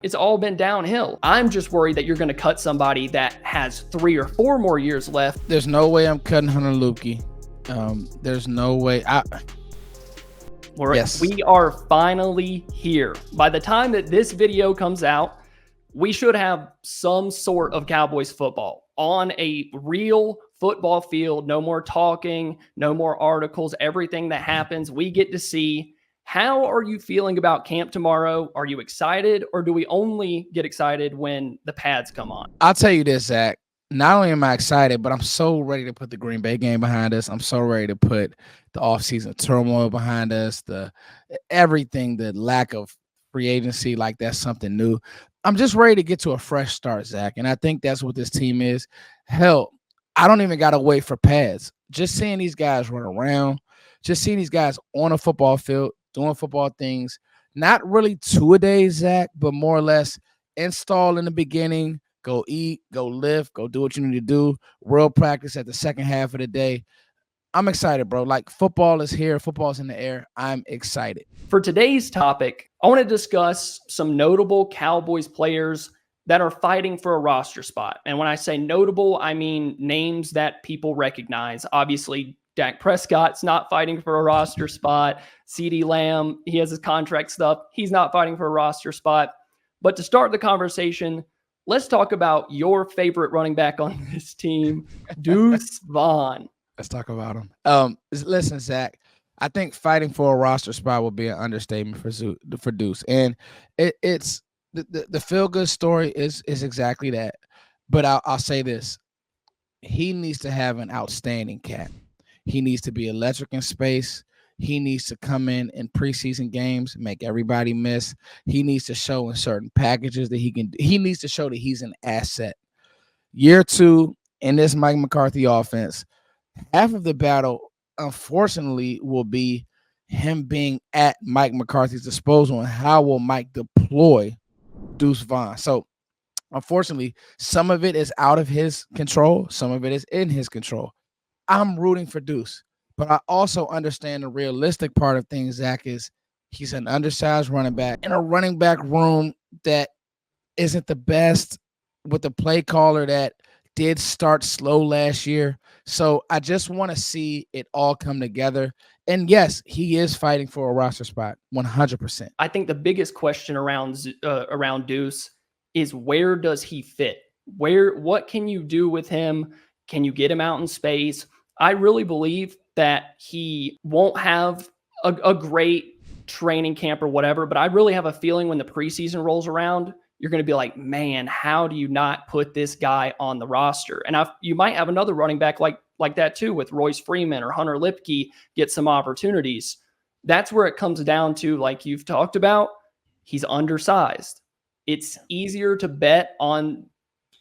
It's all been downhill. I'm just worried that you're going to cut somebody that has 3 or 4 more years left. There's no way I'm cutting Hunter Luepke. There's no way. Yes. We are finally here. By the time that this video comes out, we should have some sort of Cowboys football on a real football field. No more talking, no more articles. Everything that happens, we get to see. How are you feeling about camp tomorrow? Are you excited, or do we only get excited when the pads come on? I'll tell you this, Zach. Not only am I excited, but I'm so ready to put the Green Bay game behind us. I'm so ready to put the offseason turmoil behind us, everything, the lack of free agency, like that's something new. I'm just ready to get to a fresh start, Zach. And I think that's what this team is. Hell, I don't even got to wait for pads. Just seeing these guys run around, just seeing these guys on a football field, doing football things, not really two-a-days, Zach, but more or less install in the beginning, go eat, go lift, go do what you need to do, real practice at the second half of the day. I'm excited, bro. Like, football is here. Football's in the air. I'm excited. For today's topic, I want to discuss some notable Cowboys players that are fighting for a roster spot. And when I say notable, I mean names that people recognize. Obviously, Dak Prescott's not fighting for a roster spot. CeeDee Lamb, he has his contract stuff. He's not fighting for a roster spot. But to start the conversation, let's talk about your favorite running back on this team, Deuce Vaughn. Let's talk about him. Listen, Zach, I think fighting for a roster spot will be an understatement for Deuce. And it's the feel-good story is exactly that. But I'll say this. He needs to have an outstanding camp. He needs to be electric in space. He needs to come in preseason games, make everybody miss. He needs to show in certain packages that he needs to show that he's an asset. Year 2 in this Mike McCarthy offense, half of the battle, unfortunately, will be him being at Mike McCarthy's disposal and how will Mike deploy Deuce Vaughn. So, unfortunately, some of it is out of his control. Some of it is in his control. I'm rooting for Deuce, but I also understand the realistic part of things, Zach, is he's an undersized running back in a running back room that isn't the best, with the play caller that did start slow last year. So I just want to see it all come together. And yes, he is fighting for a roster spot, 100%. I think the biggest question around Deuce is, where does he fit? What can you do with him? Can you get him out in space? I really believe that he won't have a great training camp or whatever, but I really have a feeling when the preseason rolls around, you're going to be like, man, how do you not put this guy on the roster? And you might have another running back like that too, with Royce Freeman or Hunter Luepke get some opportunities. That's where it comes down to, like you've talked about, he's undersized. It's easier to bet on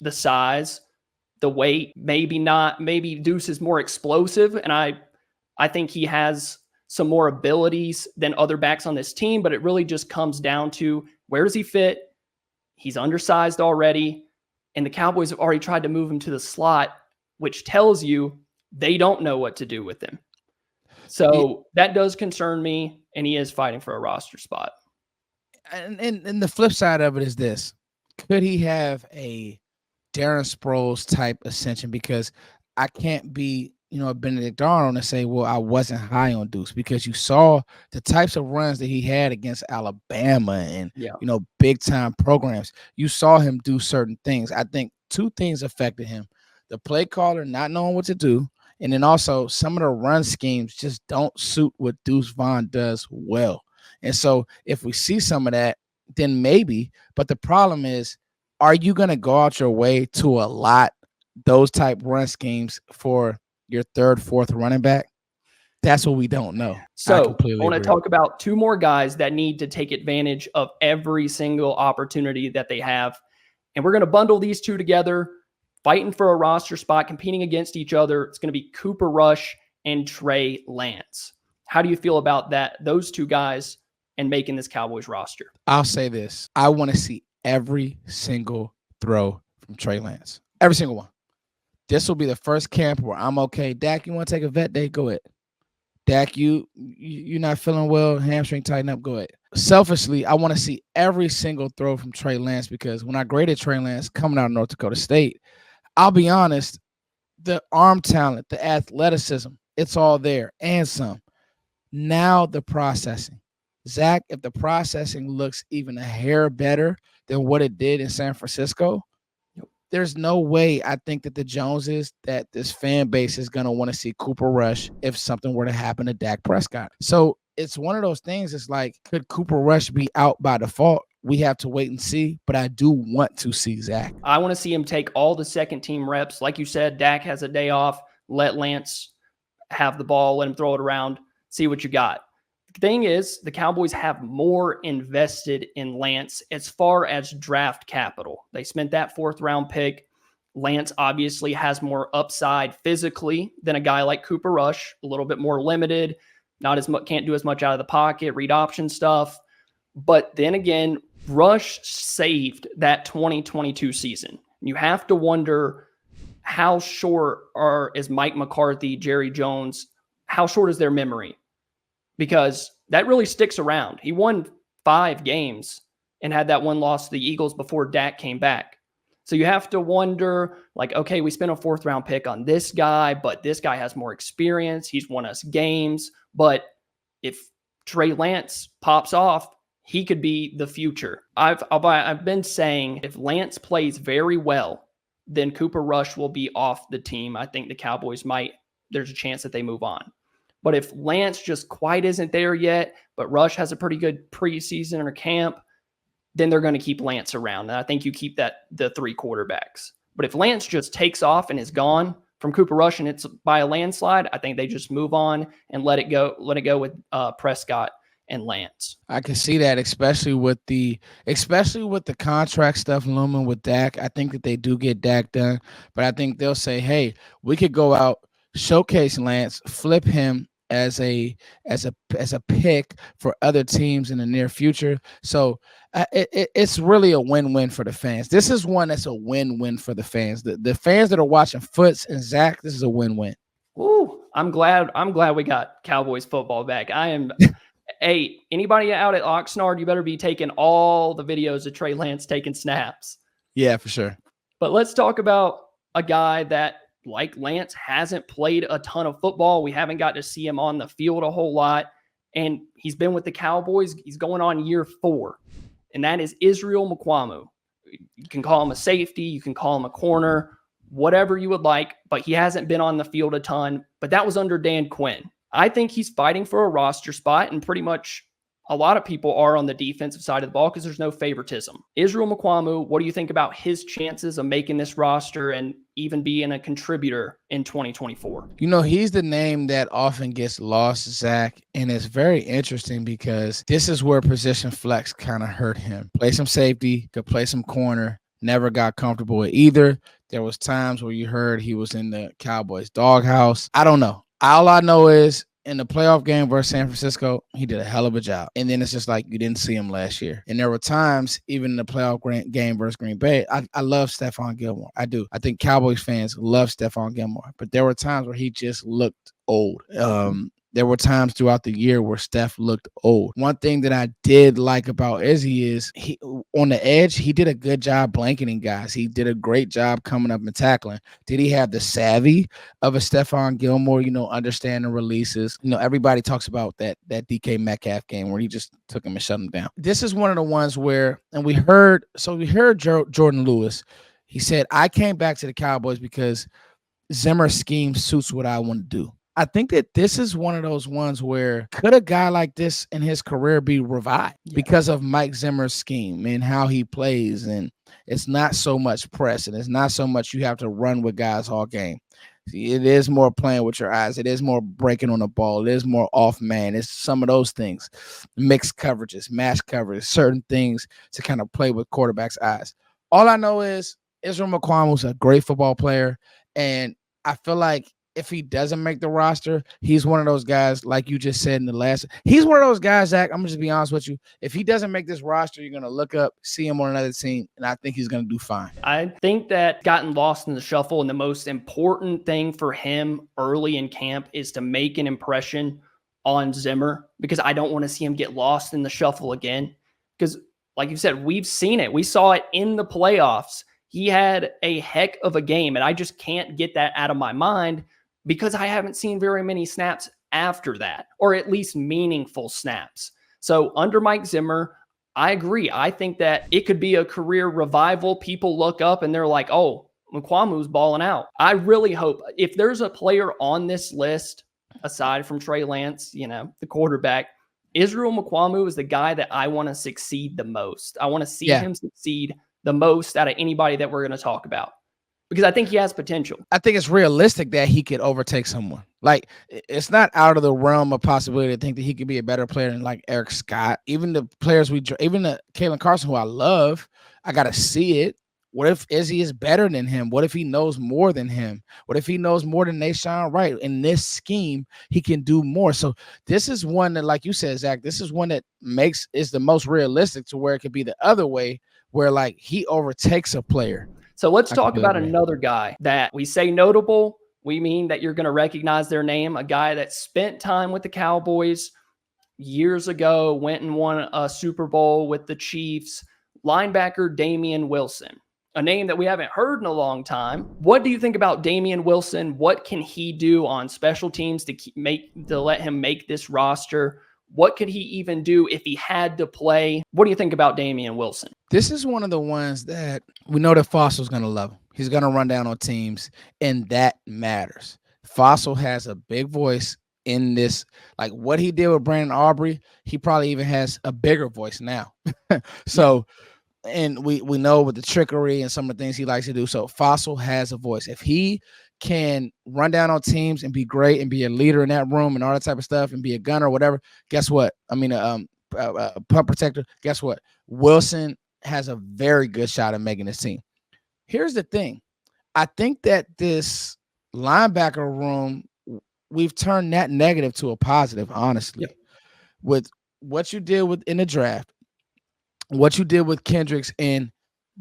the size, the weight, maybe Deuce is more explosive. And I think he has some more abilities than other backs on this team, but it really just comes down to, where does he fit? He's undersized already, and the Cowboys have already tried to move him to the slot, which tells you they don't know what to do with him. So that does concern me, and he is fighting for a roster spot. And the flip side of it is this. Could he have a Darren Sproles type ascension? Because I can't be, a Benedict Arnold and say, well, I wasn't high on Deuce, because you saw the types of runs that he had against Alabama and, big time programs. You saw him do certain things. I think 2 things affected him: the play caller not knowing what to do, and then also some of the run schemes just don't suit what Deuce Vaughn does well. And so if we see some of that, then maybe. But the problem is, are you going to go out your way to allot those type run schemes for your 3rd, 4th running back? That's what we don't know. So I want to talk about 2 more guys that need to take advantage of every single opportunity that they have. And we're going to bundle these 2 together, fighting for a roster spot, competing against each other. It's going to be Cooper Rush and Trey Lance. How do you feel about those 2 guys and making this Cowboys roster? I'll say this. I want to see every single throw from Trey Lance. Every single one. This will be the first camp where I'm okay. Dak, you want to take a vet day? Go ahead. Dak, you're not feeling well, hamstring tighten up, go ahead. selfishly, I want to see every single throw from Trey Lance, because when I graded Trey Lance coming out of North Dakota State, I'll be honest, the arm talent, the athleticism, it's all there and some. Now the processing. Zach, if the processing looks even a hair better than what it did in San Francisco, there's no way I think that the Joneses, that this fan base is going to want to see Cooper Rush if something were to happen to Dak Prescott. So it's one of those things. It's like, could Cooper Rush be out by default? We have to wait and see, but I do want to see Zach. I want to see him take all the second team reps. Like you said, Dak has a day off. Let Lance have the ball, let him throw it around, see what you got. The thing is, the Cowboys have more invested in Lance as far as draft capital. They spent that 4th round pick. Lance obviously has more upside physically than a guy like Cooper Rush, a little bit more limited, not as much, can't do as much out of the pocket, read option stuff. But then again, Rush saved that 2022 season. You have to wonder, how short is Mike McCarthy, Jerry Jones, how short is their memory? Because that really sticks around. He won 5 games and had that one loss to the Eagles before Dak came back. So you have to wonder, like, okay, we spent a 4th round pick on this guy, but this guy has more experience. He's won us games. But if Trey Lance pops off, he could be the future. I've been saying, if Lance plays very well, then Cooper Rush will be off the team. I think the Cowboys there's a chance that they move on. But if Lance just quite isn't there yet, but Rush has a pretty good preseason or camp, then they're going to keep Lance around. And I think you keep the 3 quarterbacks. But if Lance just takes off and is gone from Cooper Rush and it's by a landslide, I think they just move on and let it go with Prescott and Lance. I can see that, especially with the contract stuff looming with Dak. I think that they do get Dak done, but I think they'll say, hey, we could go out, showcase Lance, flip him as a pick for other teams in the near future. So it's really a win-win for the fans. This is one that's a win-win for the fans. The fans that are watching Foots and Zach, this is a win-win. Ooh, I'm glad we got Cowboys football back. I am. Hey, anybody out at Oxnard, you better be taking all the videos of Trey Lance taking snaps. Yeah, for sure. But let's talk about a guy that, like Lance, hasn't played a ton of football. We haven't got to see him on the field a whole lot. And he's been with the Cowboys. He's going on year 4. And that is Israel Mukuamu. You can call him a safety. You can call him a corner, whatever you would like. But he hasn't been on the field a ton. But that was under Dan Quinn. I think he's fighting for a roster spot, and pretty much a lot of people are on the defensive side of the ball because there's no favoritism. Israel Mukuamu, what do you think about his chances of making this roster and even being a contributor in 2024? You know, he's the name that often gets lost, Zach, and it's very interesting because this is where position flex kind of hurt him. Play some safety, could play some corner, never got comfortable with either. There was times where you heard he was in the Cowboys doghouse. I don't know. All I know is in the playoff game versus San Francisco, he did a hell of a job. And then it's just like you didn't see him last year. And there were times, even in the playoff game versus Green Bay, I love Stephon Gilmore. I do. I think Cowboys fans love Stephon Gilmore. But there were times where he just looked old. There were times throughout the year where Steph looked old. One thing that I did like about Izzy is he on the edge, he did a good job blanketing guys. He did a great job coming up and tackling. Did he have the savvy of a Stephon Gilmore, understanding releases? Everybody talks about that DK Metcalf game where he just took him and shut him down. This is one of the ones where, and we heard Jordan Lewis. He said, I came back to the Cowboys because Zimmer's scheme suits what I want to do. I think that this is one of those ones where could a guy like this in his career be revived because of Mike Zimmer's scheme and how he plays? And it's not so much press, and it's not so much you have to run with guys all game. It is more playing with your eyes. It is more breaking on the ball. It is more off man. It's some of those things, mixed coverages, match coverages, certain things to kind of play with quarterbacks' eyes. All I know is Israel Mukuamu is a great football player, and I feel like if he doesn't make the roster, he's one of those guys, like you just said in the last. He's one of those guys, Zach. I'm going to just be honest with you. If he doesn't make this roster, you're going to look up, see him on another team, and I think he's going to do fine. I think that gotten lost in the shuffle, and the most important thing for him early in camp is to make an impression on Zimmer because I don't want to see him get lost in the shuffle again. Because, like you said, we've seen it. We saw it in the playoffs. He had a heck of a game, and I just can't get that out of my mind because I haven't seen very many snaps after that, or at least meaningful snaps. So under Mike Zimmer, I agree. I think that it could be a career revival. People look up and they're like, oh, Mukwamu's balling out. I really hope if there's a player on this list, aside from Trey Lance, the quarterback, Israel Mukwamu is the guy that I want to succeed the most. I want to see him succeed the most out of anybody that we're going to talk about because I think he has potential. I think it's realistic that he could overtake someone. Like, it's not out of the realm of possibility to think that he could be a better player than like Eric Scott. Even the players even the Kalen Carson, who I love, I got to see it. What if Izzy is better than him? What if he knows more than him? What if he knows more than Nashawn Wright? In this scheme, he can do more. So this is one that, like you said, Zach, this is one that is the most realistic to where it could be the other way, where like he overtakes a player. So let's talk about another guy that we say notable. We mean that you're going to recognize their name, a guy that spent time with the Cowboys years ago, went and won a Super Bowl with the Chiefs, linebacker Damian Wilson, a name that we haven't heard in a long time. What do you think about Damian Wilson? What can he do on special teams to let him make this roster? What could he even do if he had to play? What do you think about Damian Wilson? This is one of the ones that we know that Fossil's going to love. He's going to run down on teams, and that matters. Fossil has a big voice in this. Like what he did with Brandon Aubrey, he probably even has a bigger voice now. So, and we know with the trickery and some of the things he likes to do. So Fossil has a voice. If he can run down on teams and be great and be a leader in that room and all that type of stuff and be a gunner or whatever, guess what? I mean, punt protector. Guess what? Wilson has a very good shot at making this team. Here's the thing. I think that this linebacker room, we've turned that negative to a positive, honestly. Yep. With what you did in the draft, what you did with Kendricks in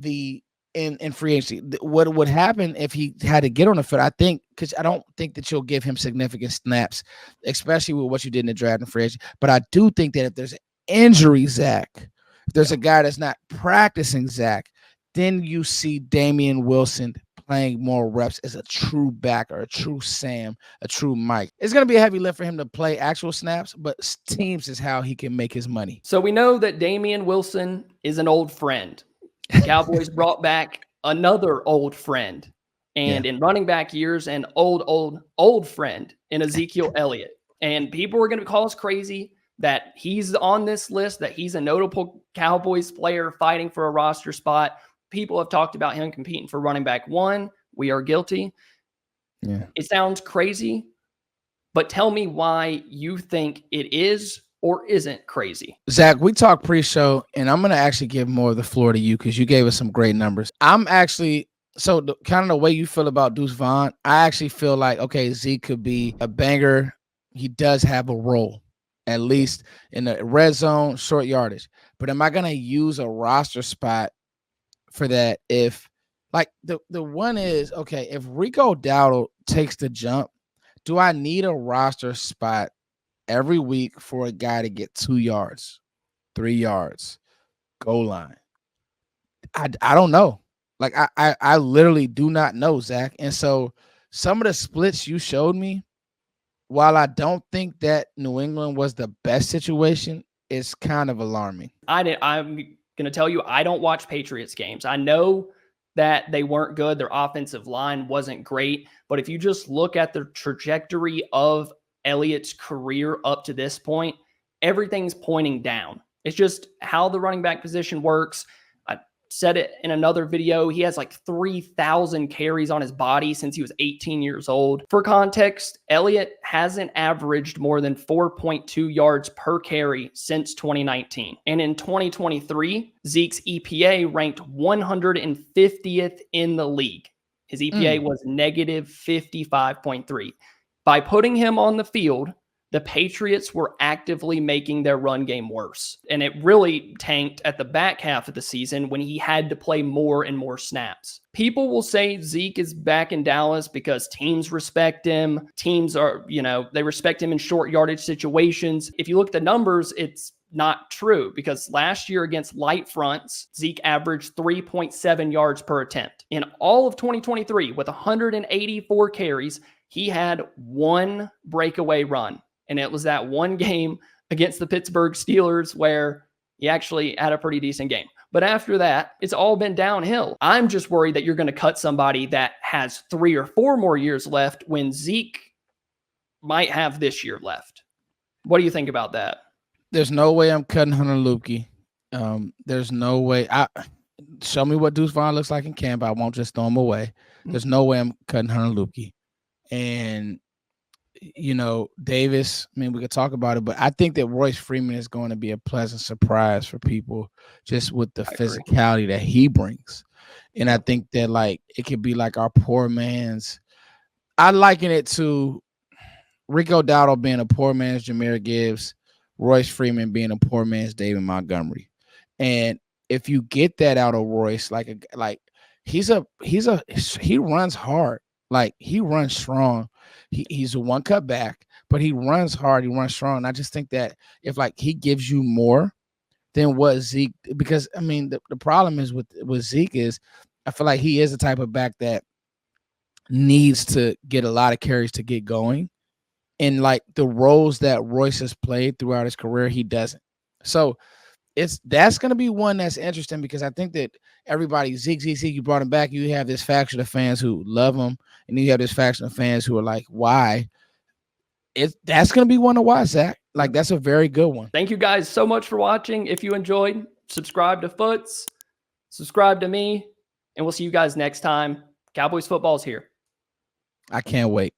free agency, what would happen if he had to get on the field? I think, because I don't think that you'll give him significant snaps, especially with what you did in the draft and free agency. But I do think that if there's an injury, Zach, if there's a guy that's not practicing, Zach, then you see Damian Wilson playing more reps as a true backer, a true Sam, a true Mike. It's going to be a heavy lift for him to play actual snaps, but teams is how he can make his money. So we know that Damian Wilson is an old friend. The Cowboys brought back another old friend. And in running back years, an old friend in Ezekiel Elliott. And people are going to call us crazy that he's on this list, that he's a notable Cowboys player fighting for a roster spot. People have talked about him competing for running back one. We are guilty. Yeah. It sounds crazy, but tell me why you think it is or isn't crazy. Zach, we talked pre-show, and I'm going to actually give more of the floor to you because you gave us some great numbers. I'm actually, kind of the way you feel about Deuce Vaughn, I actually feel like, okay, Zeke could be a banger. He does have a role, at least in the red zone, short yardage. But am I going to use a roster spot for that? If like the one is, okay, if Rico Dowdle takes the jump, do I need a roster spot every week for a guy to get 2 yards, 3 yards, goal line? I don't know. Like I literally do not know, Zach. And so some of the splits you showed me, while I don't think that New England was the best situation, is kind of alarming. I'm going to tell you, I don't watch Patriots games. I know that they weren't good. Their offensive line wasn't great. But if you just look at the trajectory of Elliott's career up to this point, everything's pointing down. It's just how the running back position works. I said it in another video. He has like 3,000 carries on his body since he was 18 years old. For context, Elliott hasn't averaged more than 4.2 yards per carry since 2019. And in 2023, Zeke's EPA ranked 150th in the league. His EPA was negative 55.3. By putting him on the field, the Patriots were actively making their run game worse. And it really tanked at the back half of the season when he had to play more and more snaps. People will say Zeke is back in Dallas because teams respect him. Teams are, they respect him in short yardage situations. If you look at the numbers, it's not true, because last year against light fronts, Zeke averaged 3.7 yards per attempt. In all of 2023, with 184 carries, he had one breakaway run. And it was that one game against the Pittsburgh Steelers where he actually had a pretty decent game. But after that, it's all been downhill. I'm just worried that you're going to cut somebody that has 3 or 4 more years left when Zeke might have this year left. What do you think about that? There's no way I'm cutting Hunter Luepke. There's no way. Show me what Deuce Vaughn looks like in camp. I won't just throw him away. There's no way I'm cutting Hunter Luepke. And Davis, I mean, we could talk about it, but I think that Royce Freeman is going to be a pleasant surprise for people just with the physicality that he brings. And I think that, like, it could be like our poor man's, I liken it to Rico Dowdle being a poor man's Jahmyr Gibbs, Royce Freeman being a poor man's David Montgomery. And if you get that out of Royce, he runs hard. Like, he runs strong. He's a one cut back, but he runs hard. He runs strong. And I just think that if, like, he gives you more than what Zeke, because I mean, the problem is with Zeke is I feel like he is the type of back that needs to get a lot of carries to get going. And like the roles that Royce has played throughout his career, he doesn't. So that's going to be one that's interesting, because I think that everybody, Zeke, you brought him back. You have this faction of fans who love him, and you have this faction of fans who are like, why? That's going to be one to watch, Zach. Like, that's a very good one. Thank you guys so much for watching. If you enjoyed, subscribe to Foots, subscribe to me, and we'll see you guys next time. Cowboys football's here. I can't wait.